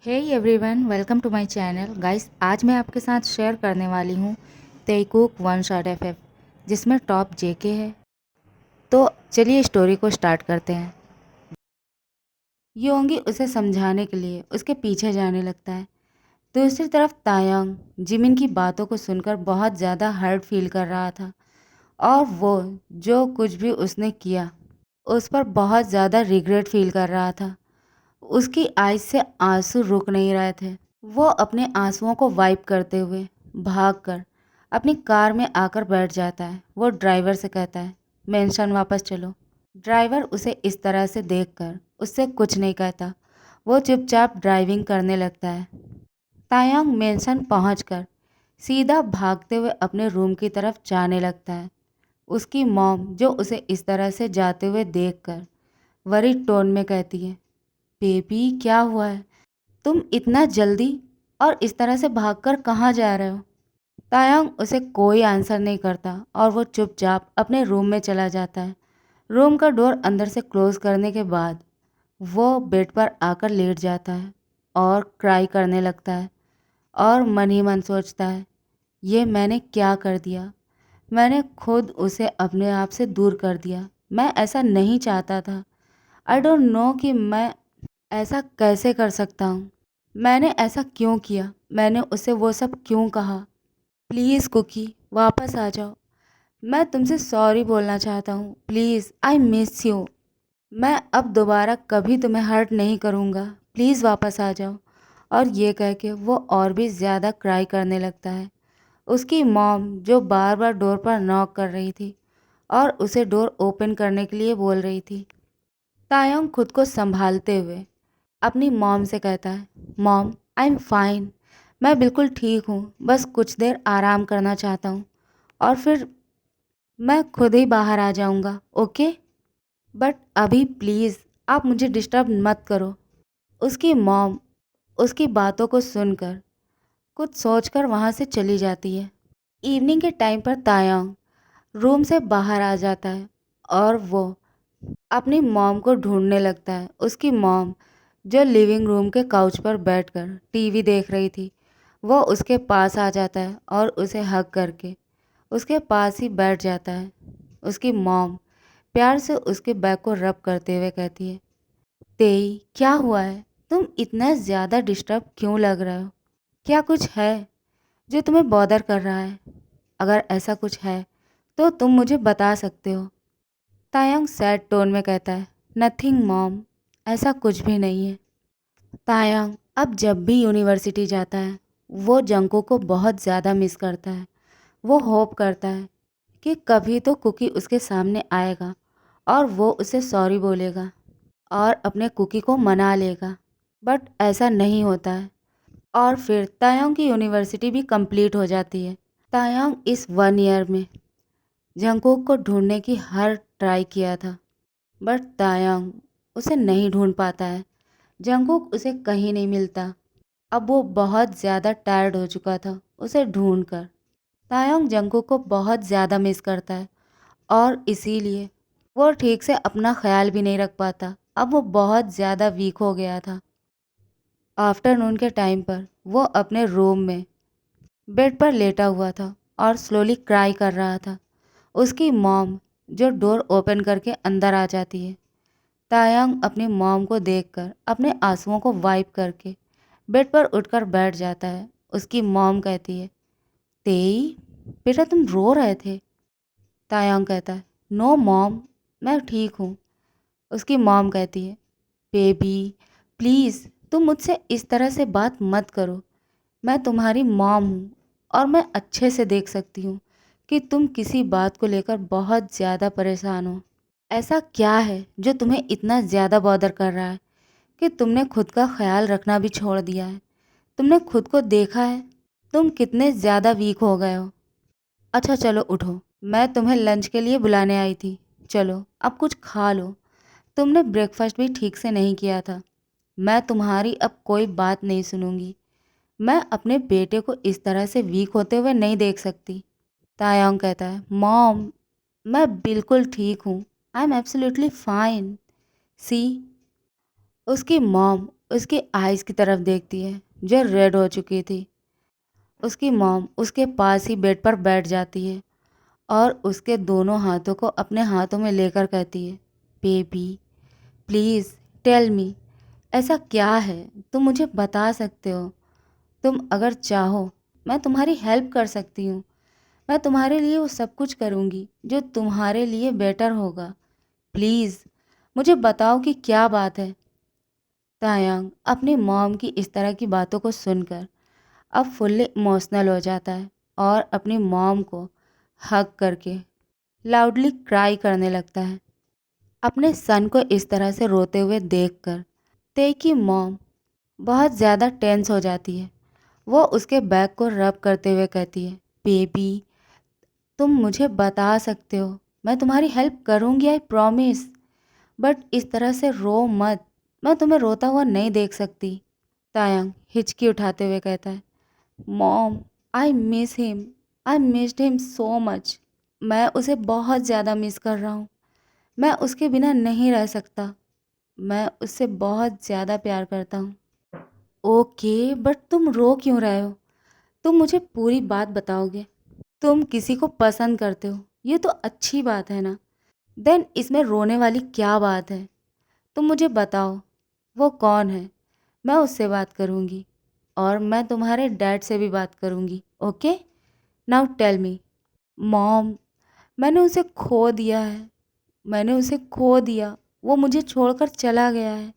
Hey everyone, welcome to my channel. Guys, आज मैं आपके साथ शेयर करने वाली हूँ तेकुक वन शॉट एफएफ, जिसमें टॉप जेके है। तो चलिए स्टोरी को स्टार्ट करते हैं। योंगी उसे समझाने के लिए उसके पीछे जाने लगता है। दूसरी तरफ तायांग जिमिन की बातों को सुनकर बहुत ज़्यादा हर्ट फील कर रहा था, और वो जो कुछ भी उसने किया उस पर बहुत ज़्यादा रिग्रेट फील कर रहा था। उसकी आइज से आंसू रुक नहीं रहे थे। वो अपने आंसुओं को वाइप करते हुए भागकर अपनी कार में आकर बैठ जाता है। वो ड्राइवर से कहता है, मेंशन वापस चलो। ड्राइवर उसे इस तरह से देखकर उससे कुछ नहीं कहता। वो चुपचाप ड्राइविंग करने लगता है। तायांग मेंशन पहुंचकर सीधा भागते हुए अपने रूम की तरफ जाने लगता है। उसकी मॉम, जो उसे इस तरह से जाते हुए देखकर वरीड टोन में कहती है, बेबी क्या हुआ है? तुम इतना जल्दी और इस तरह से भागकर कहाँ जा रहे हो? तायंग उसे कोई आंसर नहीं करता और वो चुपचाप अपने रूम में चला जाता है। रूम का डोर अंदर से क्लोज करने के बाद वो बेड पर आकर लेट जाता है और क्राई करने लगता है, और मन ही मन सोचता है, ये मैंने क्या कर दिया? मैंने खुद उसे अपने आप से दूर कर दिया। मैं ऐसा नहीं चाहता था। आई डोंट नो कि मैं ऐसा कैसे कर सकता हूँ। मैंने ऐसा क्यों किया? मैंने उसे वो सब क्यों कहा? प्लीज़ कुकी, वापस आ जाओ। मैं तुमसे सॉरी बोलना चाहता हूँ। Please, I miss you. मैं अब दोबारा कभी तुम्हें हर्ट नहीं करूँगा। प्लीज़ वापस आ जाओ। और ये कह के वो और भी ज़्यादा क्राई करने लगता है। उसकी मॉम, जो बार बार डोर पर नॉक कर रही थी और उसे डोर ओपन करने के लिए बोल रही थी, तायोंग खुद को संभालते हुए अपनी मॉम से कहता है, मॉम आई एम फाइन। मैं बिल्कुल ठीक हूँ, बस कुछ देर आराम करना चाहता हूँ और फिर मैं खुद ही बाहर आ जाऊँगा, ओके? बट अभी प्लीज़ आप मुझे डिस्टर्ब मत करो। उसकी मॉम उसकी बातों को सुनकर कुछ सोचकर वहाँ से चली जाती है। इवनिंग के टाइम पर तायांग रूम से बाहर आ जाता है और वो अपनी मॉम को ढूंढने लगता है। उसकी मॉम, जो लिविंग रूम के काउच पर बैठकर टीवी देख रही थी, वो उसके पास आ जाता है और उसे हग करके उसके पास ही बैठ जाता है। उसकी मॉम प्यार से उसके बैक को रब करते हुए कहती है, तेई क्या हुआ है? तुम इतना ज़्यादा डिस्टर्ब क्यों लग रहे हो? क्या कुछ है जो तुम्हें बॉदर कर रहा है? अगर ऐसा कुछ है तो तुम मुझे बता सकते हो। तायंग सैड टोन में कहता है, नथिंग मॉम, ऐसा कुछ भी नहीं है। तायंग अब जब भी यूनिवर्सिटी जाता है वो जंको को बहुत ज़्यादा मिस करता है। वो होप करता है कि कभी तो कुकी उसके सामने आएगा और वो उसे सॉरी बोलेगा और अपने कुकी को मना लेगा, बट ऐसा नहीं होता है। और फिर तायंग की यूनिवर्सिटी भी कंप्लीट हो जाती है। तायंग इस 1 ईयर में जंगकोक को ढूंढने की हर ट्राई किया था, बट तायंग उसे नहीं ढूंढ पाता है। जंगकुक उसे कहीं नहीं मिलता। अब वो बहुत ज़्यादा टायर्ड हो चुका था उसे ढूंढकर। तायंग जंगकुक को बहुत ज़्यादा मिस करता है और इसीलिए वो ठीक से अपना ख्याल भी नहीं रख पाता। अब वो बहुत ज़्यादा वीक हो गया था। आफ्टरनून के टाइम पर वो अपने रूम में बेड पर लेटा हुआ था और स्लोली क्राई कर रहा था। उसकी मॉम, जो डोर ओपन करके अंदर आ जाती है। तायंग अपनी मॉम को देखकर अपने आंसुओं को वाइप करके बेड पर उठकर बैठ जाता है। उसकी मॉम कहती है, तेई बेटा तुम रो रहे थे? तायंग कहता है, नो मॉम, मैं ठीक हूँ। उसकी मॉम कहती है, बेबी प्लीज़ तुम मुझसे इस तरह से बात मत करो। मैं तुम्हारी मॉम हूँ और मैं अच्छे से देख सकती हूँ कि तुम किसी बात को लेकर बहुत ज़्यादा परेशान हो। ऐसा क्या है जो तुम्हें इतना ज़्यादा बॉदर कर रहा है कि तुमने खुद का ख्याल रखना भी छोड़ दिया है? तुमने खुद को देखा है तुम कितने ज़्यादा वीक हो गए हो? अच्छा चलो उठो, मैं तुम्हें लंच के लिए बुलाने आई थी। चलो अब कुछ खा लो। तुमने ब्रेकफास्ट भी ठीक से नहीं किया था। मैं तुम्हारी अब कोई बात नहीं सुनूंगी। मैं अपने बेटे को इस तरह से वीक होते हुए नहीं देख सकती। तायांग कहता है, मॉम मैं बिल्कुल ठीक हूँ। I am absolutely fine. See, उसकी मॉम उसकी आइज़ की तरफ देखती है जो रेड हो चुकी थी। उसकी मॉम उसके पास ही बेड पर बैठ जाती है और उसके दोनों हाथों को अपने हाथों में लेकर कहती है, बेबी प्लीज़ टेल मी, ऐसा क्या है, तुम मुझे बता सकते हो। तुम अगर चाहो मैं तुम्हारी हेल्प कर सकती हूँ। मैं तुम्हारे लिए वो सब कुछ करूँगी जो तुम्हारे लिए बेटर होगा। प्लीज़ मुझे बताओ कि क्या बात है। तायांग अपनी मॉम की इस तरह की बातों को सुनकर अब फुल्ली इमोशनल हो जाता है और अपनी मॉम को हग करके लाउडली क्राई करने लगता है। अपने सन को इस तरह से रोते हुए देखकर ते की मॉम बहुत ज़्यादा टेंस हो जाती है। वो उसके बैक को रब करते हुए कहती है, बेबी तुम मुझे बता सकते हो, मैं तुम्हारी हेल्प करूँगी, आई प्रॉमिस। बट इस तरह से रो मत, मैं तुम्हें रोता हुआ नहीं देख सकती। तायंग हिचकी उठाते हुए कहता है, mom I miss him, I missed him so much. मैं उसे बहुत ज़्यादा मिस कर रहा हूँ। मैं उसके बिना नहीं रह सकता। मैं उससे बहुत ज़्यादा प्यार करता हूँ। ओके बट तुम रो क्यों रहे हो? तुम मुझे पूरी बात बताओगे? तुम किसी को पसंद करते हो, ये तो अच्छी बात है ना। देन इसमें रोने वाली क्या बात है? तुम मुझे बताओ वो कौन है, मैं उससे बात करूँगी और मैं तुम्हारे डैड से भी बात करूँगी। Okay now tell me. Mom मैंने उसे खो दिया है, मैंने उसे खो दिया। वो मुझे छोड़कर चला गया है।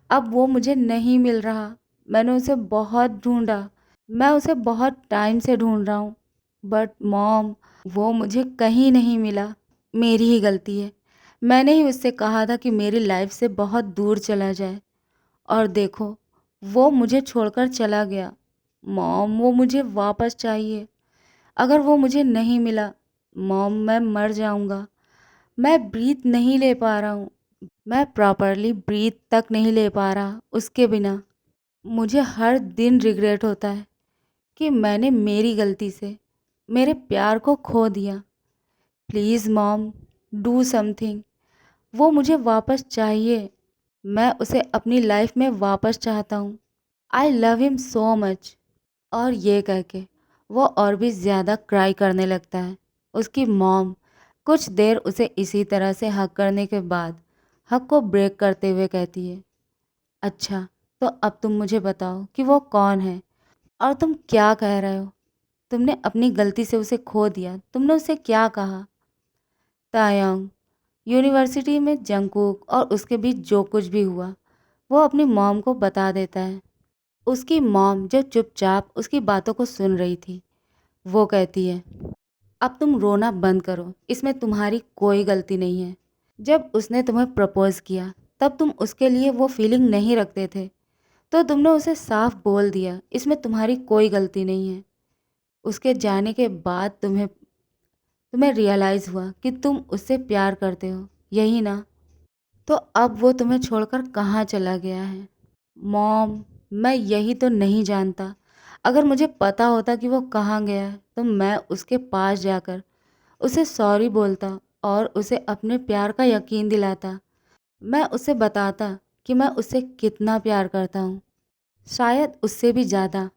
अब वो मुझे नहीं मिल रहा। मैंने उसे बहुत ढूंढा, मैं उसे बहुत टाइम से ढूंढ रहा हूँ, बट मॉम वो मुझे कहीं नहीं मिला। मेरी ही गलती है। मैंने ही उससे कहा था कि मेरी लाइफ से बहुत दूर चला जाए और देखो वो मुझे छोड़कर चला गया। मॉम वो मुझे वापस चाहिए। अगर वो मुझे नहीं मिला मॉम मैं मर जाऊँगा। मैं ब्रीथ नहीं ले पा रहा हूँ। मैं प्रॉपरली ब्रीथ तक नहीं ले पा रहा उसके बिना। मुझे हर दिन रिग्रेट होता है कि मैंने मेरी गलती से मेरे प्यार को खो दिया। Please mom do something. वो मुझे वापस चाहिए। मैं उसे अपनी लाइफ में वापस चाहता हूँ। I love him so much. और ये कह के वो और भी ज़्यादा क्राई करने लगता है। उसकी मॉम कुछ देर उसे इसी तरह से हक करने के बाद हक को ब्रेक करते हुए कहती है, अच्छा तो अब तुम मुझे बताओ कि वो कौन है और तुम क्या कह रहे हो। तुमने अपनी गलती से उसे खो दिया, तुमने उसे क्या कहा? तायंग यूनिवर्सिटी में जंगकुक और उसके बीच जो कुछ भी हुआ वो अपनी मॉम को बता देता है। उसकी मॉम जो चुपचाप उसकी बातों को सुन रही थी वो कहती है, अब तुम रोना बंद करो, इसमें तुम्हारी कोई गलती नहीं है। जब उसने तुम्हें प्रपोज किया तब तुम उसके लिए वो फीलिंग नहीं रखते थे, तो तुमने उसे साफ बोल दिया, इसमें तुम्हारी कोई गलती नहीं है। उसके जाने के बाद तुम्हें रियलाइज़ हुआ कि तुम उससे प्यार करते हो, यही ना? तो अब वो तुम्हें छोड़कर कहाँ चला गया है? मॉम मैं यही तो नहीं जानता। अगर मुझे पता होता कि वो कहाँ गया है तो मैं उसके पास जाकर उसे सॉरी बोलता और उसे अपने प्यार का यकीन दिलाता। मैं उसे बताता कि मैं उससे कितना प्यार करता हूँ, शायद उससे भी ज़्यादा।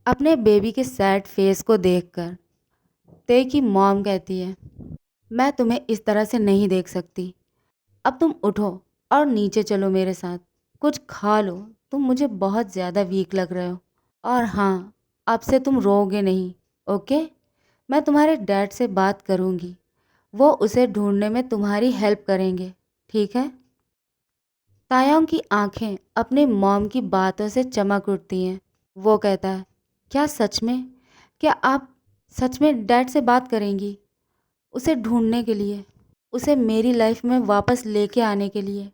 अपने बेबी के सैड फेस को देखकर ते की मॉम कहती है, मैं तुम्हें इस तरह से नहीं देख सकती। अब तुम उठो और नीचे चलो मेरे साथ, कुछ खा लो। तुम मुझे बहुत ज़्यादा वीक लग रहे हो। और हाँ, अब से तुम रोओगे नहीं, ओके? मैं तुम्हारे डैड से बात करूँगी, वो उसे ढूंढने में तुम्हारी हेल्प करेंगे, ठीक है? तायोंग की आंखें अपने मॉम की बातों से चमक उठती हैं। वो कहता है, क्या सच में? क्या आप सच में डैड से बात करेंगी? उसे ढूंढने के लिए, उसे मेरी लाइफ में वापस लेके आने के लिए?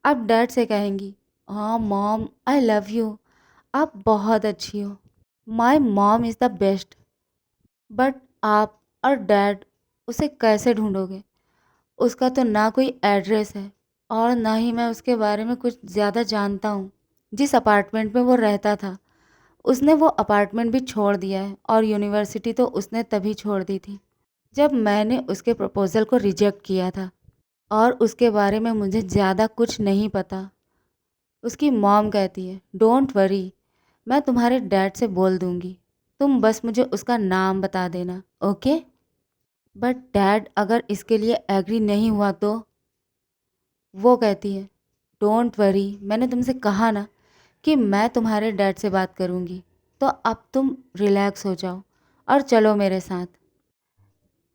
आप डैड से कहेंगी, हाँ मॉम आई लव यू, आप बहुत अच्छी हो, my mom is the best. But आप और डैड उसे कैसे ढूंढोगे? उसका तो ना कोई एड्रेस है और ना ही मैं उसके बारे में कुछ ज़्यादा जानता हूँ। जिस अपार्टमेंट में वो रहता था उसने वो अपार्टमेंट भी छोड़ दिया है और यूनिवर्सिटी तो उसने तभी छोड़ दी थी जब मैंने उसके प्रपोज़ल को रिजेक्ट किया था। और उसके बारे में मुझे ज़्यादा कुछ नहीं पता। उसकी मॉम कहती है, डोंट वरी, मैं तुम्हारे डैड से बोल दूंगी, तुम बस मुझे उसका नाम बता देना, ओके। बट डैड अगर इसके लिए एग्री नहीं हुआ तो? वो कहती है, डोंट वरी, मैंने तुमसे कहा ना कि मैं तुम्हारे डैड से बात करूंगी, तो अब तुम रिलैक्स हो जाओ और चलो मेरे साथ।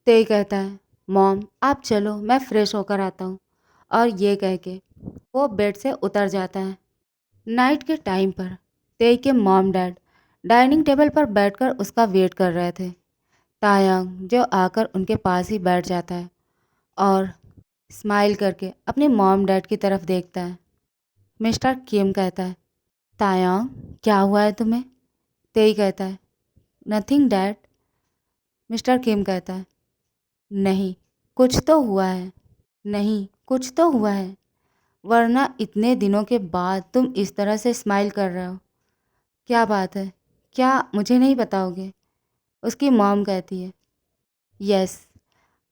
तेई कहता है, मॉम आप चलो, मैं फ्रेश होकर आता हूँ। और ये कह के वो बेड से उतर जाता है। नाइट के टाइम पर तेई के मॉम डैड डाइनिंग टेबल पर बैठकर उसका वेट कर रहे थे। तायंग जो आकर उनके पास ही बैठ जाता है और स्माइल करके अपने मॉम डैड की तरफ देखता है। मिस्टर किम कहता है, तायंग क्या हुआ है तुम्हें? तेई कहता है, नथिंग डैड। मिस्टर किम कहता है, नहीं कुछ तो हुआ है, नहीं कुछ तो हुआ है, वरना इतने दिनों के बाद तुम इस तरह से स्माइल कर रहे हो। क्या बात है, क्या मुझे नहीं बताओगे? उसकी मॉम कहती है, यस,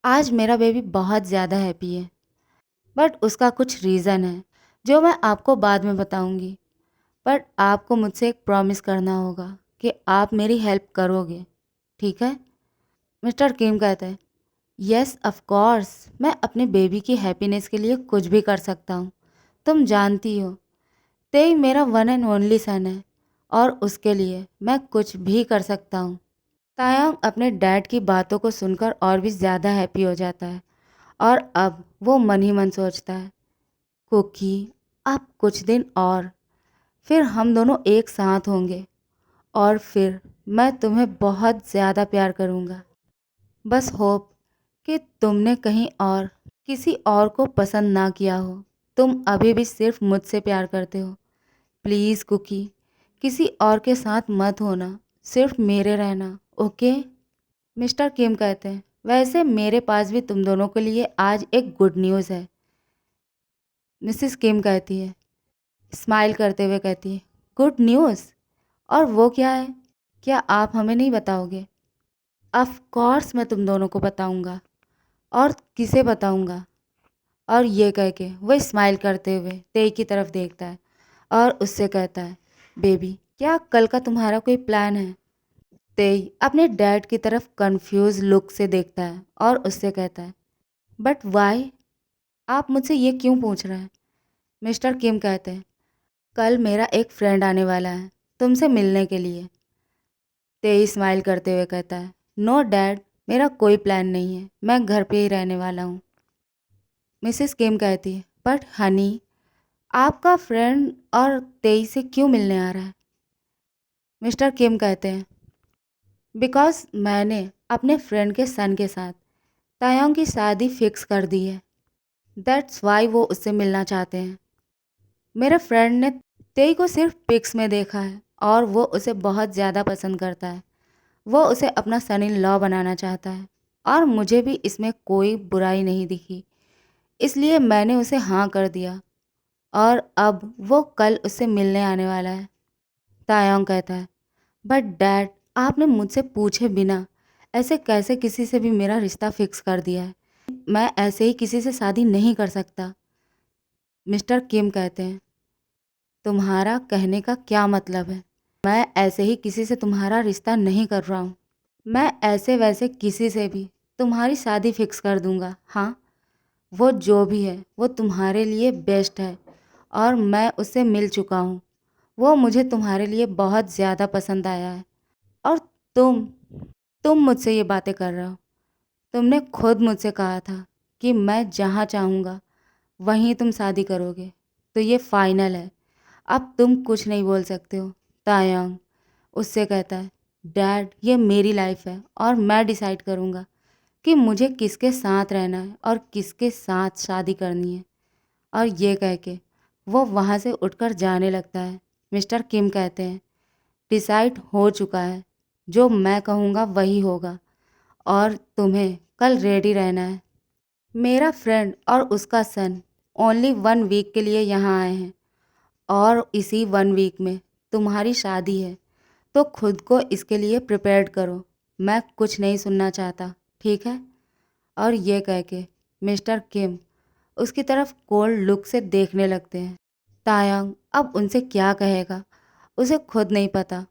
आज मेरा बेबी बहुत ज़्यादा हैप्पी है, बट उसका कुछ रीज़न है जो मैं आपको बाद में बताऊंगी। बट आपको मुझसे एक प्रॉमिस करना होगा कि आप मेरी हेल्प करोगे, ठीक है? मिस्टर किम कहता है, यस ऑफ कोर्स, मैं अपने बेबी की हैप्पीनेस के लिए कुछ भी कर सकता हूँ। तुम जानती हो, तेई मेरा वन एंड ओनली सन है और उसके लिए मैं कुछ भी कर सकता हूँ। तायंग अपने डैड की बातों को सुनकर और भी ज़्यादा हैप्पी हो जाता है और अब वो मन ही मन सोचता है, कुकी, अब कुछ दिन और, फिर हम दोनों एक साथ होंगे और फिर मैं तुम्हें बहुत ज़्यादा प्यार करूँगा। बस होप कि तुमने कहीं और किसी और को पसंद ना किया हो, तुम अभी भी सिर्फ मुझसे प्यार करते हो। प्लीज़ कुकी, किसी और के साथ मत होना, सिर्फ मेरे रहना, ओके। मिस्टर किम कहते हैं, वैसे मेरे पास भी तुम दोनों के लिए आज एक गुड न्यूज़ है। मिसिस किम कहती है, स्माइल करते हुए कहती है, गुड न्यूज़? और वो क्या है? क्या आप हमें नहीं बताओगे? ऑफ कोर्स मैं तुम दोनों को बताऊंगा। और किसे बताऊंगा? और ये कह के वो स्माइल करते हुए तेई की तरफ देखता है और उससे कहता है, बेबी क्या कल का तुम्हारा कोई प्लान है? तेई अपने डैड की तरफ कंफ्यूज लुक से देखता है और उससे कहता है, बट वाई, आप मुझसे ये क्यों पूछ रहे हैं? मिस्टर किम कहते हैं, कल मेरा एक फ्रेंड आने वाला है तुमसे मिलने के लिए। तेई स्माइल करते हुए कहता है, नो डैड, मेरा कोई प्लान नहीं है, मैं घर पे ही रहने वाला हूँ। मिसेस किम कहती है, बट हनी, आपका फ्रेंड और तेई से क्यों मिलने आ रहा है? मिस्टर किम कहते हैं, बिकॉज मैंने अपने फ्रेंड के सन के साथ तायोंग की शादी फिक्स कर दी है, दैट्स वाई वो उससे मिलना चाहते हैं। मेरे फ्रेंड ने तेई को सिर्फ पिक्स में देखा है और वो उसे बहुत ज़्यादा पसंद करता है। वो उसे अपना सन इन लॉ बनाना चाहता है और मुझे भी इसमें कोई बुराई नहीं दिखी, इसलिए मैंने उसे हाँ कर दिया और अब वो कल उससे मिलने आने वाला है। तायोंग कहता है, बट डैड, आपने मुझसे पूछे बिना ऐसे कैसे किसी से भी मेरा रिश्ता फिक्स कर दिया है? मैं ऐसे ही किसी से शादी नहीं कर सकता। मिस्टर किम कहते हैं, तुम्हारा कहने का क्या मतलब है? मैं ऐसे ही किसी से तुम्हारा रिश्ता नहीं कर रहा हूँ। मैं ऐसे वैसे किसी से भी तुम्हारी शादी फिक्स कर दूंगा। हाँ, वो जो भी है वो तुम्हारे लिए बेस्ट है और मैं उससे मिल चुका हूँ। वो मुझे तुम्हारे लिए बहुत ज़्यादा पसंद आया है और तुम तुम मुझसे ये बातें कर रहे हो। तुमने खुद मुझसे कहा था कि मैं जहाँ चाहूँगा वहीं तुम शादी करोगे, तो ये फाइनल है। अब तुम कुछ नहीं बोल सकते हो। तायंग उससे कहता है, डैड ये मेरी लाइफ है और मैं डिसाइड करूँगा कि मुझे किसके साथ रहना है और किसके साथ शादी करनी है। और ये कह के वो वहाँ से उठकर जाने लगता है। मिस्टर किम कहते हैं, डिसाइड हो चुका है, जो मैं कहूँगा वही होगा और तुम्हें कल रेडी रहना है। मेरा फ्रेंड और उसका सन ओनली 1 वीक के लिए यहाँ आए हैं और इसी 1 वीक में तुम्हारी शादी है, तो खुद को इसके लिए प्रिपेयर्ड करो। मैं कुछ नहीं सुनना चाहता, ठीक है? और ये कह के मिस्टर किम उसकी तरफ कोल्ड लुक से देखने लगते हैं। तायंग अब उनसे क्या कहेगा, उसे खुद नहीं पता,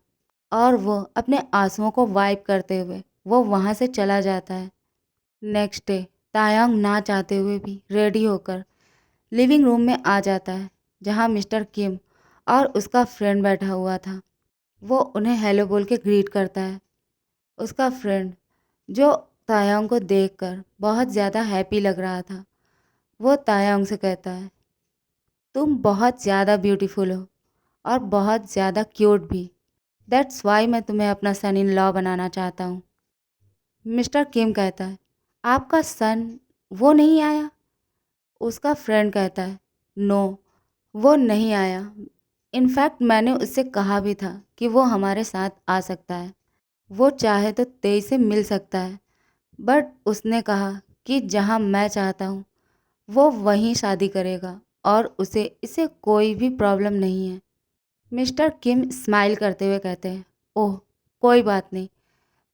और वो अपने आंसुओं को वाइप करते हुए वो वहाँ से चला जाता है। नेक्स्ट डे तायंग ना चाहते हुए भी रेडी होकर लिविंग रूम में आ जाता है, जहाँ मिस्टर किम और उसका फ्रेंड बैठा हुआ था। वो उन्हें हेलो बोल के ग्रीट करता है। उसका फ्रेंड, जो तायंग को देखकर बहुत ज़्यादा हैप्पी लग रहा था, वो तायंग से कहता है, तुम बहुत ज़्यादा ब्यूटीफुल हो और बहुत ज़्यादा क्यूट भी। दैट्स वाई मैं तुम्हें अपना सन इन लॉ बनाना चाहता हूँ। मिस्टर किम कहता है, आपका सन वो नहीं आया? उसका फ्रेंड कहता है, नो, वो नहीं आया। इनफैक्ट मैंने उससे कहा भी था कि वो हमारे साथ आ सकता है, वो चाहे तो तेई से मिल सकता है, बट उसने कहा कि जहाँ मैं चाहता हूँ वो वहीं शादी करेगा और उसे इससे कोई भी प्रॉब्लम नहीं है। मिस्टर किम स्माइल करते हुए कहते हैं, ओह कोई बात नहीं,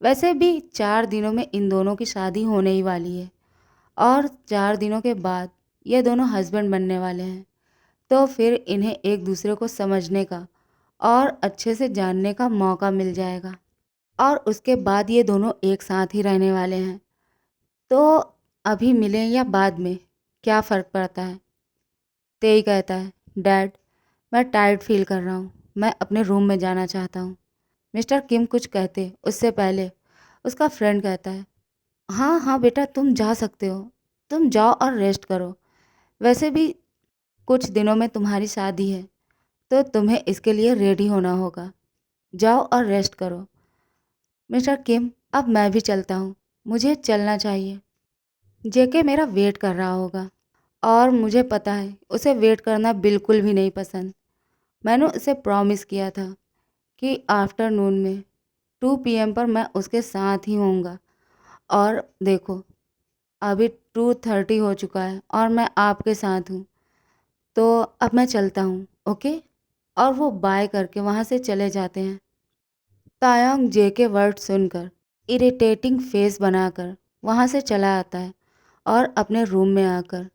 वैसे भी 4 दिनों में इन दोनों की शादी होने ही वाली है, और 4 दिनों के बाद ये दोनों हस्बैंड बनने वाले हैं, तो फिर इन्हें एक दूसरे को समझने का और अच्छे से जानने का मौका मिल जाएगा, और उसके बाद ये दोनों एक साथ ही रहने वाले हैं। तो अभी मिलें या बाद में, क्या फ़र्क पड़ता है? तेई कहता है, डैड, मैं टायर्ड फील कर रहा हूँ, मैं अपने रूम में जाना चाहता हूँ। मिस्टर किम कुछ कहते उससे पहले उसका फ्रेंड कहता है, हाँ हाँ बेटा, तुम जा सकते हो, तुम जाओ और रेस्ट करो। वैसे भी कुछ दिनों में तुम्हारी शादी है, तो तुम्हें इसके लिए रेडी होना होगा। जाओ और रेस्ट करो। मिस्टर किम, अब मैं भी चलता हूँ, मुझे चलना चाहिए। जेके मेरा वेट कर रहा होगा, और मुझे पता है उसे वेट करना बिल्कुल भी नहीं पसंद। मैंने उसे प्रॉमिस किया था कि आफ्टरनून में 2 PM पर मैं उसके साथ ही होऊंगा, और देखो अभी 2:30 हो चुका है और मैं आपके साथ हूँ, तो अब मैं चलता हूँ, ओके? और वो बाय करके वहाँ से चले जाते हैं। तायंग जे के वर्ड सुनकर इरिटेटिंग फेस बनाकर वहाँ से चला आता है, और अपने रूम में आकर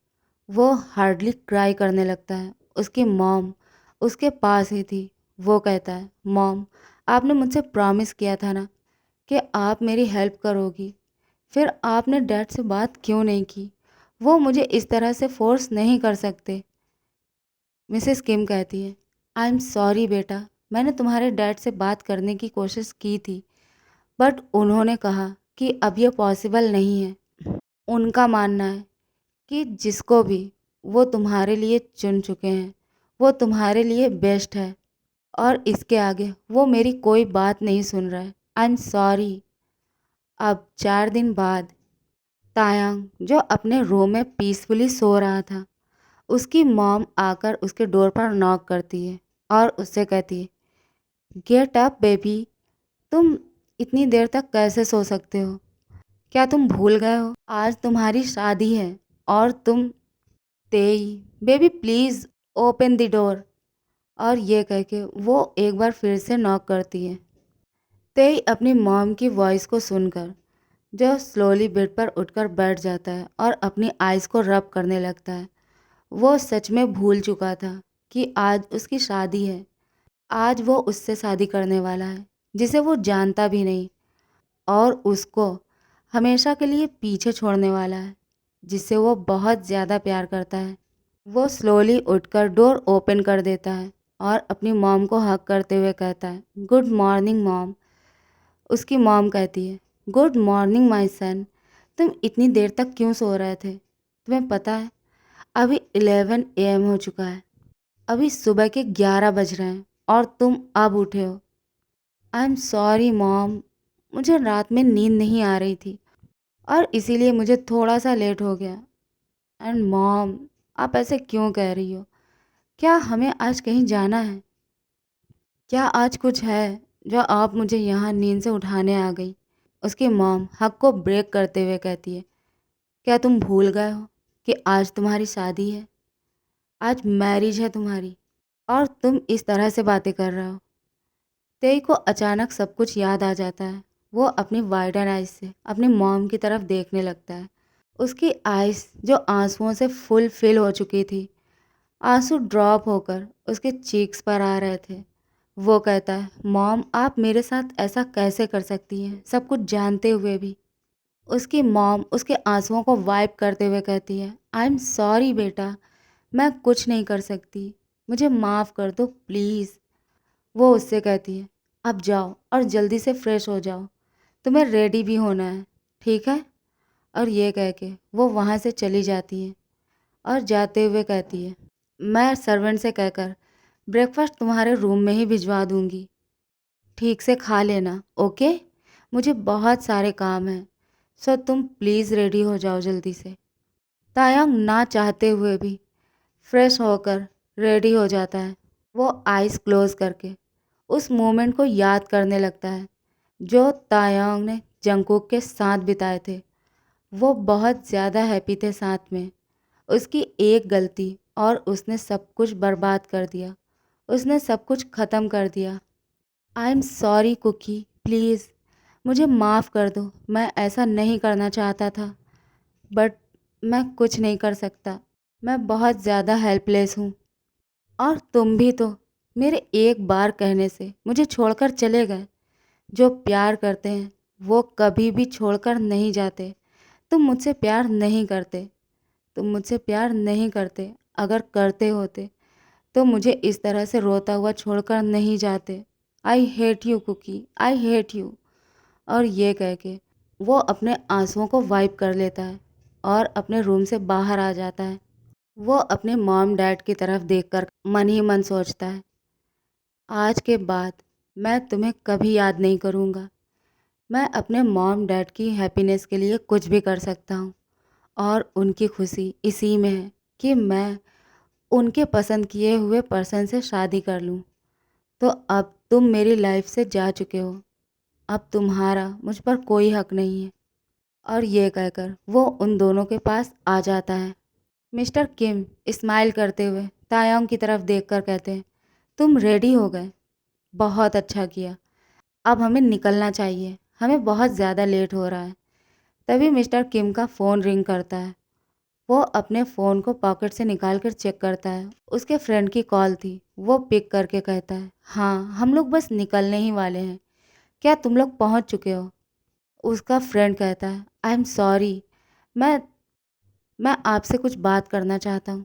वो हार्डली क्राई करने लगता है। उसकी मॉम उसके पास ही थी। वो कहता है, मॉम, आपने मुझसे प्रॉमिस किया था ना कि आप मेरी हेल्प करोगी, फिर आपने डैड से बात क्यों नहीं की? वो मुझे इस तरह से फोर्स नहीं कर सकते। मिसेस किम कहती है, आई एम सॉरी बेटा, मैंने तुम्हारे डैड से बात करने की कोशिश की थी, बट उन्होंने कहा कि अब ये पॉसिबल नहीं है। उनका मानना है कि जिसको भी वो तुम्हारे लिए चुन चुके हैं, वो तुम्हारे लिए बेस्ट है, और इसके आगे वो मेरी कोई बात नहीं सुन रहा है। आई एम सॉरी। अब 4 दिन बाद तायांग, जो अपने रूम में पीसफुली सो रहा था, उसकी मॉम आकर उसके डोर पर नॉक करती है और उससे कहती है, गेट अप बेबी, तुम इतनी देर तक कैसे सो सकते हो? क्या तुम भूल गए हो आज तुम्हारी शादी है? और तुम तेई, baby please open the door. और ये कह के वो एक बार फिर से नॉक करती है। तेई अपनी मॉम की वॉइस को सुनकर जो स्लोली बेड पर उठकर बैठ जाता है और अपनी आइज़ को रब करने लगता है। वो सच में भूल चुका था कि आज उसकी शादी है। आज वो उससे शादी करने वाला है, जिसे वो जानता भी नहीं, और उसको हमेशा के लिए पीछे छोड़ने वाला है, जिससे वो बहुत ज़्यादा प्यार करता है। वो स्लोली उठकर डोर ओपन कर देता है और अपनी मॉम को हग करते हुए कहता है, गुड मॉर्निंग मॉम। उसकी मॉम कहती है, गुड मॉर्निंग माय सन, तुम इतनी देर तक क्यों सो रहे थे? तुम्हें पता है अभी 11 AM हो चुका है, अभी सुबह के 11 बज रहे हैं और तुम अब उठे हो। आई एम सॉरी मॉम, मुझे रात में नींद नहीं आ रही थी और इसीलिए मुझे थोड़ा सा लेट हो गया। एंड मॉम, आप ऐसे क्यों कह रही हो? क्या हमें आज कहीं जाना है? क्या आज कुछ है जो आप मुझे यहाँ नींद से उठाने आ गई? उसकी मॉम हक को ब्रेक करते हुए कहती है, क्या तुम भूल गए हो कि आज तुम्हारी शादी है? आज मैरिज है तुम्हारी, और तुम इस तरह से बातें कर रहे हो। तेई को अचानक सब कुछ याद आ जाता है। वो अपनी वाइडन आइज से अपनी मॉम की तरफ देखने लगता है। उसकी आइज जो आंसुओं से फुल फिल हो चुकी थी, आंसू ड्रॉप होकर उसके चीक्स पर आ रहे थे। वो कहता है, मॉम आप मेरे साथ ऐसा कैसे कर सकती हैं, सब कुछ जानते हुए भी। उसकी मॉम उसके आंसुओं को वाइप करते हुए कहती है, आई एम सॉरी बेटा, मैं कुछ नहीं कर सकती, मुझे माफ़ कर दो प्लीज़। वो उससे कहती है, अब जाओ और जल्दी से फ्रेश हो जाओ, तुम्हें रेडी भी होना है, ठीक है। और ये कह के वो वहाँ से चली जाती है और जाते हुए कहती है, मैं सर्वेंट से कहकर ब्रेकफास्ट तुम्हारे रूम में ही भिजवा दूंगी, ठीक से खा लेना, ओके। मुझे बहुत सारे काम हैं, सो तुम प्लीज़ रेडी हो जाओ जल्दी से। तायंग ना चाहते हुए भी फ्रेश होकर रेडी हो जाता है। वो आइज़ क्लोज करके उस मोमेंट को याद करने लगता है जो तायंग ने जंगकुक के साथ बिताए थे। वो बहुत ज़्यादा हैप्पी थे साथ में। उसकी एक गलती और उसने सब कुछ बर्बाद कर दिया, उसने सब कुछ ख़त्म कर दिया। I am sorry Cookie, please मुझे माफ़ कर दो, मैं ऐसा नहीं करना चाहता था, बट मैं कुछ नहीं कर सकता, मैं बहुत ज़्यादा हेल्पलेस हूँ। और तुम भी तो मेरे एक बार कहने से मुझे छोड़कर चले गए। जो प्यार करते हैं वो कभी भी छोड़कर नहीं जाते। तुम मुझसे प्यार नहीं करते, तुम मुझसे प्यार नहीं करते। अगर करते होते तो मुझे इस तरह से रोता हुआ छोड़कर नहीं जाते। I hate you Cookie, I hate you. और ये कह के वो अपने आंसुओं को वाइप कर लेता है और अपने रूम से बाहर आ जाता है। वो अपने मॉम डैड की तरफ देखकर मन ही मन सोचता है, आज के बाद मैं तुम्हें कभी याद नहीं करूँगा। मैं अपने मॉम डैड की हैप्पीनेस के लिए कुछ भी कर सकता हूँ और उनकी खुशी इसी में है कि मैं उनके पसंद किए हुए पर्सन से शादी कर लूँ। तो अब तुम मेरी लाइफ से जा चुके हो, अब तुम्हारा मुझ पर कोई हक नहीं है। और ये कहकर वो उन दोनों के पास आ जाता है। मिस्टर किम स्माइल करते हुए तायोंग की तरफ देखकर कहते हैं, तुम रेडी हो गए, बहुत अच्छा किया, अब हमें निकलना चाहिए, हमें बहुत ज़्यादा लेट हो रहा है। तभी मिस्टर किम का फ़ोन रिंग करता है। वो अपने फ़ोन को पॉकेट से निकाल कर चेक करता है। उसके फ्रेंड की कॉल थी। वो पिक करके कहता है, हाँ हम लोग बस निकलने ही वाले हैं, क्या तुम लोग पहुंच चुके हो। उसका फ्रेंड कहता है, आई एम सॉरी, मैं मैं आपसे कुछ बात करना चाहता हूँ,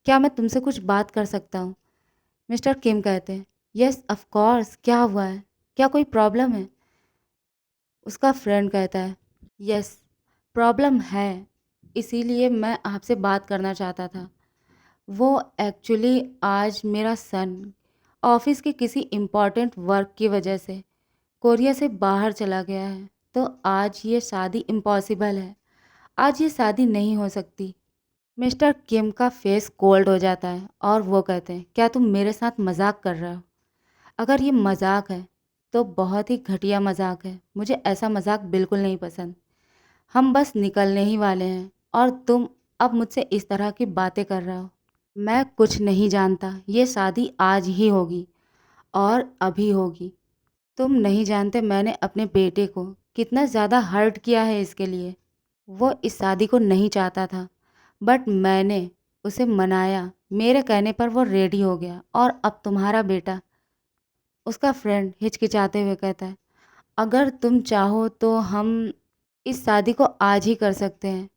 क्या मैं तुमसे कुछ बात कर सकता हूँ। मिस्टर किम कहते हैं, यस ऑफ कोर्स, क्या हुआ है, क्या कोई प्रॉब्लम है। उसका फ्रेंड कहता है, यस प्रॉब्लम है, इसीलिए मैं आपसे बात करना चाहता था। वो एक्चुअली आज मेरा सन ऑफिस के किसी इम्पॉर्टेंट वर्क की वजह से कोरिया से बाहर चला गया है, तो आज ये शादी इम्पॉसिबल है, आज ये शादी नहीं हो सकती। मिस्टर किम का फेस कोल्ड हो जाता है और वो कहते हैं, क्या तुम मेरे साथ मजाक कर रहे हो। अगर ये मजाक है तो बहुत ही घटिया मजाक है, मुझे ऐसा मजाक बिल्कुल नहीं पसंद। हम बस निकलने ही वाले हैं और तुम अब मुझसे इस तरह की बातें कर रहे हो। मैं कुछ नहीं जानता, ये शादी आज ही होगी और अभी होगी। तुम नहीं जानते मैंने अपने बेटे को कितना ज़्यादा हर्ट किया है इसके लिए। वो इस शादी को नहीं चाहता था, बट मैंने उसे मनाया, मेरे कहने पर वो रेडी हो गया और अब तुम्हारा बेटा। उसका फ्रेंड हिचकिचाते हुए कहता है, अगर तुम चाहो तो हम इस शादी को आज ही कर सकते हैं।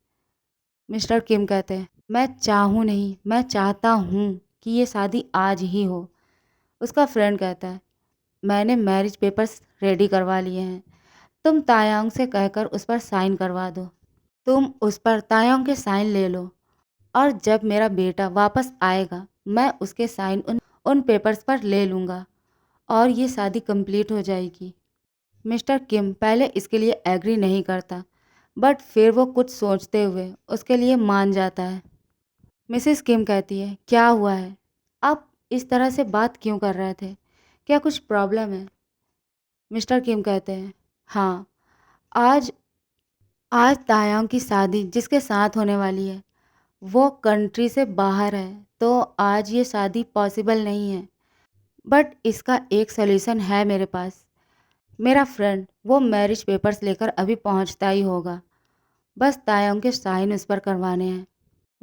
मिस्टर किम कहते हैं, मैं चाहूँ नहीं, मैं चाहता हूँ कि ये शादी आज ही हो। उसका फ्रेंड कहता है, मैंने मैरिज पेपर्स रेडी करवा लिए हैं, तुम तायांग से कहकर उस पर साइन करवा दो। तुम उस पर तायांग के साइन ले लो और जब मेरा बेटा वापस आएगा मैं उसके साइन उन पेपर्स पर ले लूँगा और ये शादी कंप्लीट हो जाएगी। मिस्टर किम पहले इसके लिए एग्री नहीं करता, बट फिर वो कुछ सोचते हुए उसके लिए मान जाता है। मिसेस किम कहती है, क्या हुआ है, आप इस तरह से बात क्यों कर रहे थे, क्या कुछ प्रॉब्लम है। मिस्टर किम कहते हैं, हाँ, आज आज तायांग की शादी जिसके साथ होने वाली है वो कंट्री से बाहर है, तो आज ये शादी पॉसिबल नहीं है। बट इसका एक सॉल्यूशन है मेरे पास। मेरा फ्रेंड वो मैरिज पेपर्स लेकर अभी पहुंचता ही होगा, बस तायंग के साइन उस पर करवाने हैं।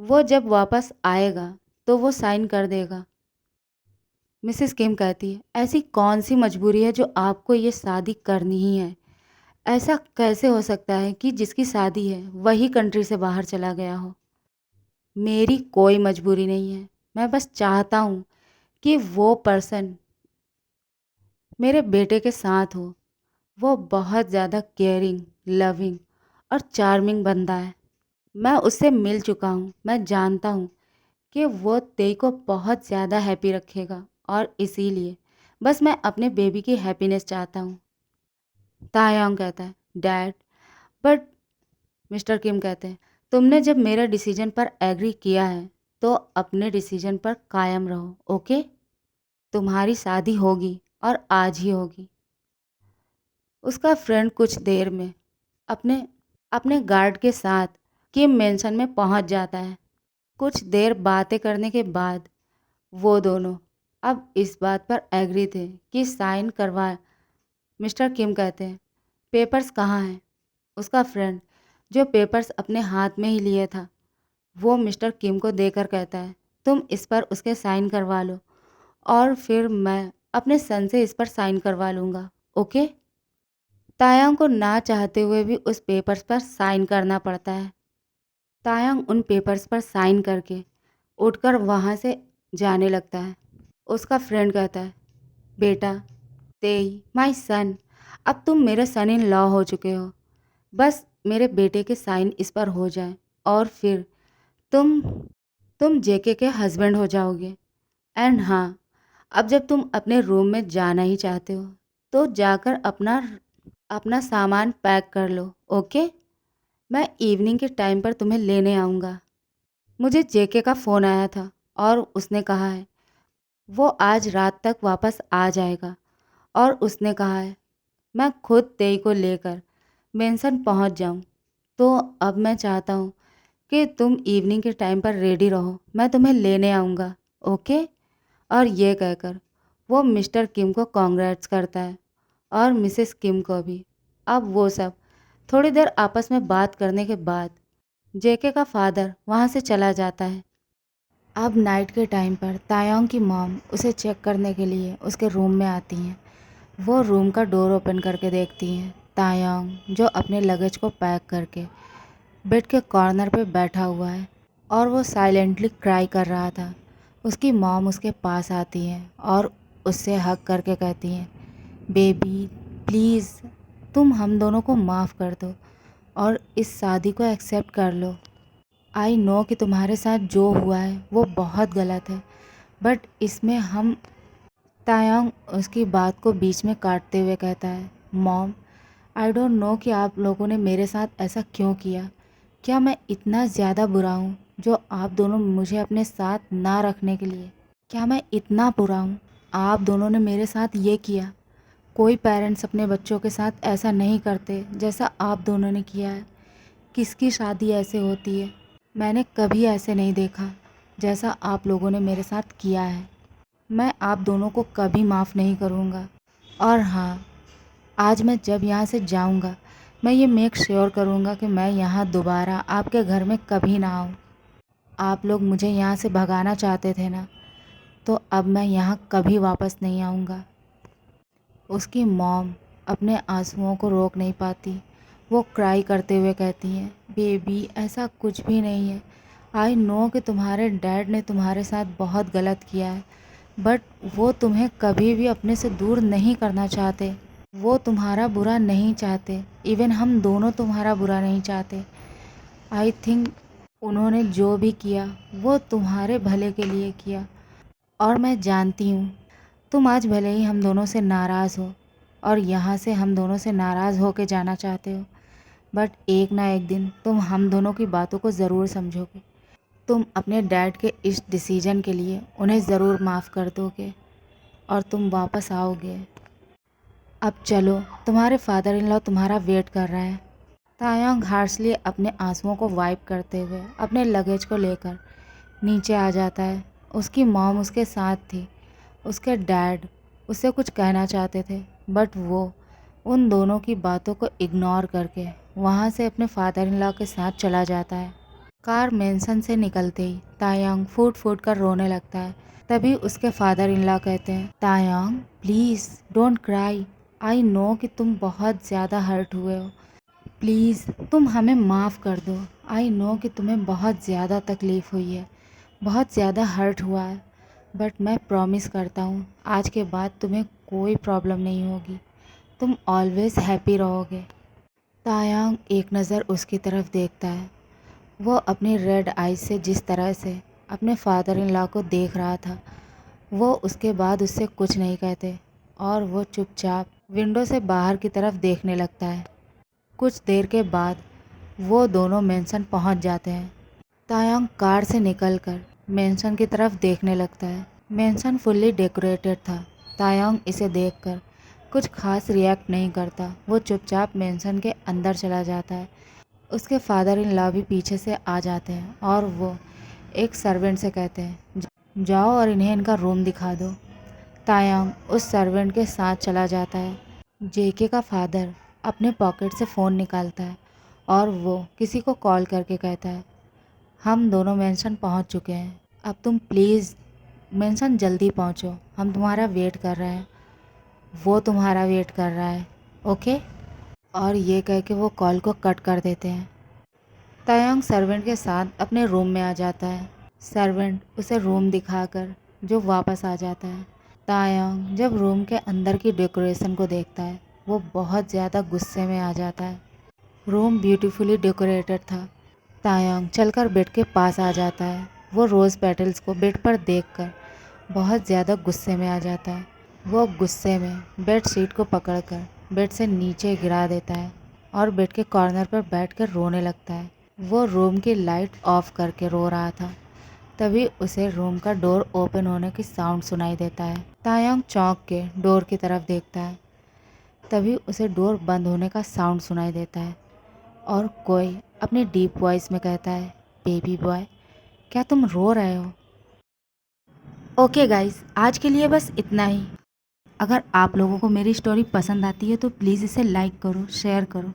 वो जब वापस आएगा तो वो साइन कर देगा। मिसेस किम कहती है, ऐसी कौन सी मजबूरी है जो आपको ये शादी करनी ही है? ऐसा कैसे हो सकता है कि जिसकी शादी है वही कंट्री से बाहर चला गया हो? मेरी कोई मजबूरी नहीं है। मैं बस चाहता हूँ कि वो पर्सन मेरे बेटे के साथ हो। वो बहुत ज़्यादा केयरिंग, लविंग और चार्मिंग बंदा है। मैं उससे मिल चुका हूँ। मैं जानता हूँ कि वो तेई को बहुत ज़्यादा हैप्पी रखेगा और इसीलिए बस मैं अपने बेबी की हैप्पीनेस चाहता हूँ। तायांग कहता है, डैड, बट मिस्टर किम कहते हैं, तुमने जब मेरे डिसीजन पर एग्री किया है तो अपने डिसीजन पर कायम रहो, ओके? तुम्हारी शादी होगी और आज ही होगी। उसका फ्रेंड कुछ देर में अपने अपने गार्ड के साथ किम मेंशन में पहुंच जाता है। कुछ देर बातें करने के बाद वो दोनों अब इस बात पर एग्री थे कि साइन करवा। मिस्टर किम कहते हैं, पेपर्स कहाँ हैं? उसका फ्रेंड जो पेपर्स अपने हाथ में ही लिए था वो मिस्टर किम को देकर कहता है, तुम इस पर उसके साइन करवा लो और फिर मैं अपने सन से इस पर साइन करवा लूँगा, ओके? तायांग को ना चाहते हुए भी उस पेपर्स पर साइन करना पड़ता है। तायांग उन पेपर्स पर साइन करके उठकर वहाँ से जाने लगता है। उसका फ्रेंड कहता है, बेटा, तेई, माय सन, अब तुम मेरे सन इन लॉ हो चुके हो। बस मेरे बेटे के साइन इस पर हो जाए और फिर तुम तुम जेके के हस्बैंड हो जाओगे। एंड हाँ, अब जब तुम अपने रूम में जाना ही चाहते हो तो जाकर अपना अपना सामान पैक कर लो, ओके? मैं इवनिंग के टाइम पर तुम्हें लेने आऊँगा। मुझे जेके का फ़ोन आया था और उसने कहा है वो आज रात तक वापस आ जाएगा और उसने कहा है मैं खुद तेई को लेकर मेंशन पहुंच जाऊं। तो अब मैं चाहता हूं कि तुम इवनिंग के टाइम पर रेडी रहो, मैं तुम्हें लेने आऊँगा, ओके? और ये कहकर वो मिस्टर किम को कॉन्ग्रेट्स करता है और मिसेस किम को भी। अब वो सब थोड़ी देर आपस में बात करने के बाद जेके का फादर वहाँ से चला जाता है। अब नाइट के टाइम पर तायोंग की मॉम उसे चेक करने के लिए उसके रूम में आती हैं। वो रूम का डोर ओपन करके देखती हैं तायोंग जो अपने लगेज को पैक करके बेड के कॉर्नर पे बैठा हुआ है और वो साइलेंटली क्राई कर रहा था। उसकी मॉम उसके पास आती हैं और उससे हग करके कहती हैं, बेबी प्लीज़ तुम हम दोनों को माफ़ कर दो और इस शादी को एक्सेप्ट कर लो। आई नो कि तुम्हारे साथ जो हुआ है वो बहुत गलत है, बट इसमें हम। तायांग उसकी बात को बीच में काटते हुए कहता है, मॉम, आई डोंट नो कि आप लोगों ने मेरे साथ ऐसा क्यों किया। क्या मैं इतना ज़्यादा बुरा हूँ जो आप दोनों मुझे अपने साथ ना रखने के लिए? क्या मैं इतना बुरा हूँ आप दोनों ने मेरे साथ ये किया? कोई पेरेंट्स अपने बच्चों के साथ ऐसा नहीं करते जैसा आप दोनों ने किया है। किसकी शादी ऐसे होती है? मैंने कभी ऐसे नहीं देखा जैसा आप लोगों ने मेरे साथ किया है। मैं आप दोनों को कभी माफ़ नहीं करूँगा। और हाँ, आज मैं जब यहाँ से जाऊँगा मैं ये मेक श्योर करूँगा कि मैं यहाँ दोबारा आपके घर में कभी ना आऊँ। आप लोग मुझे यहाँ से भगाना चाहते थे ना, तो अब मैं यहाँ कभी वापस नहीं आऊँगा। उसकी मॉम अपने आंसुओं को रोक नहीं पाती। वो क्राई करते हुए कहती हैं, बेबी ऐसा कुछ भी नहीं है। आई नो कि तुम्हारे डैड ने तुम्हारे साथ बहुत गलत किया है, बट वो तुम्हें कभी भी अपने से दूर नहीं करना चाहते। वो तुम्हारा बुरा नहीं चाहते। इवन हम दोनों तुम्हारा बुरा नहीं चाहते। आई थिंक उन्होंने जो भी किया वो तुम्हारे भले के लिए किया। और मैं जानती हूँ तुम आज भले ही हम दोनों से नाराज़ हो और यहाँ से हम दोनों से नाराज़ होके जाना चाहते हो, बट एक ना एक दिन तुम हम दोनों की बातों को ज़रूर समझोगे। तुम अपने डैड के इस डिसीजन के लिए उन्हें ज़रूर माफ़ कर दोगे और तुम वापस आओगे। अब चलो, तुम्हारे फादर इन लॉ तुम्हारा वेट कर रहा है। तायांग हार्शली अपने आंसुओं को वाइप करते हुए अपने लगेज को लेकर नीचे आ जाता है। उसकी मॉम उसके साथ थी। उसके डैड उससे कुछ कहना चाहते थे, बट वो उन दोनों की बातों को इग्नोर करके वहाँ से अपने फादर इन लॉ के साथ चला जाता है। कार मेंशन से निकलते ही तायांग फूट फूट कर रोने लगता है। तभी उसके फादर इन लॉ कहते हैं, Tayang please don't cry, I know कि तुम बहुत ज़्यादा हर्ट हुए हो, प्लीज़ तुम हमें माफ़ कर दो। आई नो कि तुम्हें बहुत ज़्यादा तकलीफ़ हुई है, बहुत ज़्यादा हर्ट हुआ है, बट मैं प्रॉमिस करता हूँ आज के बाद तुम्हें कोई प्रॉब्लम नहीं होगी, तुम ऑलवेज़ हैप्पी रहोगे। तायांग एक नज़र उसकी तरफ देखता है। वो अपनी रेड आइज से जिस तरह से अपने फादर इन लॉ को देख रहा था, वो उसके बाद उससे कुछ नहीं कहते और वो चुपचाप विंडो से बाहर की तरफ देखने लगता है। कुछ देर के बाद वो दोनों मेंशन पहुंच जाते हैं। तायांग कार से निकलकर मेंशन की तरफ देखने लगता है। मेंशन फुल्ली डेकोरेटेड था। तायांग इसे देखकर कुछ खास रिएक्ट नहीं करता। वो चुपचाप मेंशन के अंदर चला जाता है। उसके फादर इन लॉ भी पीछे से आ जाते हैं और वो एक सर्वेंट से कहते हैं, जाओ और इन्हें इनका रूम दिखा दो। तायांग उस सर्वेंट के साथ चला जाता है। जेके का फादर अपने पॉकेट से फ़ोन निकालता है और वो किसी को कॉल करके कहता है, हम दोनों मेंशन पहुंच चुके हैं, अब तुम प्लीज़ मेंशन जल्दी पहुंचो, हम तुम्हारा वेट कर रहे हैं, वो तुम्हारा वेट कर रहा है, ओके। और ये कह के वो कॉल को कट कर देते हैं। तायांग सर्वेंट के साथ अपने रूम में आ जाता है। सर्वेंट उसे रूम दिखाकर जो वापस आ जाता है। तायांग जब रूम के अंदर की डेकोरेशन को देखता है, वो बहुत ज़्यादा गुस्से में आ जाता है। रूम ब्यूटीफुली डेकोरेटेड था। तायांग चलकर बेड के पास आ जाता है। वो रोज़ पेटल्स को बेड पर देखकर बहुत ज़्यादा गुस्से में आ जाता है। वो गुस्से में बेड शीट को पकड़कर बेड से नीचे गिरा देता है और बेड के कॉर्नर पर बैठकर रोने लगता है। वो रूम की लाइट ऑफ करके रो रहा था। तभी उसे रूम का डोर ओपन होने की साउंड सुनाई देता है। तायांग चौंक के डोर की तरफ देखता है। तभी उसे डोर बंद होने का साउंड सुनाई देता है और कोई अपनी डीप वॉइस में कहता है, बेबी बॉय क्या तुम रो रहे हो? ओके गाइस, आज के लिए बस इतना ही। अगर आप लोगों को मेरी स्टोरी पसंद आती है तो प्लीज़ इसे लाइक करो, शेयर करो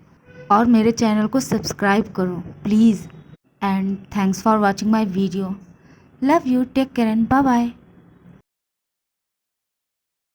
और मेरे चैनल को सब्सक्राइब करो please. And thanks for watching my video. Love you, take care and bye bye.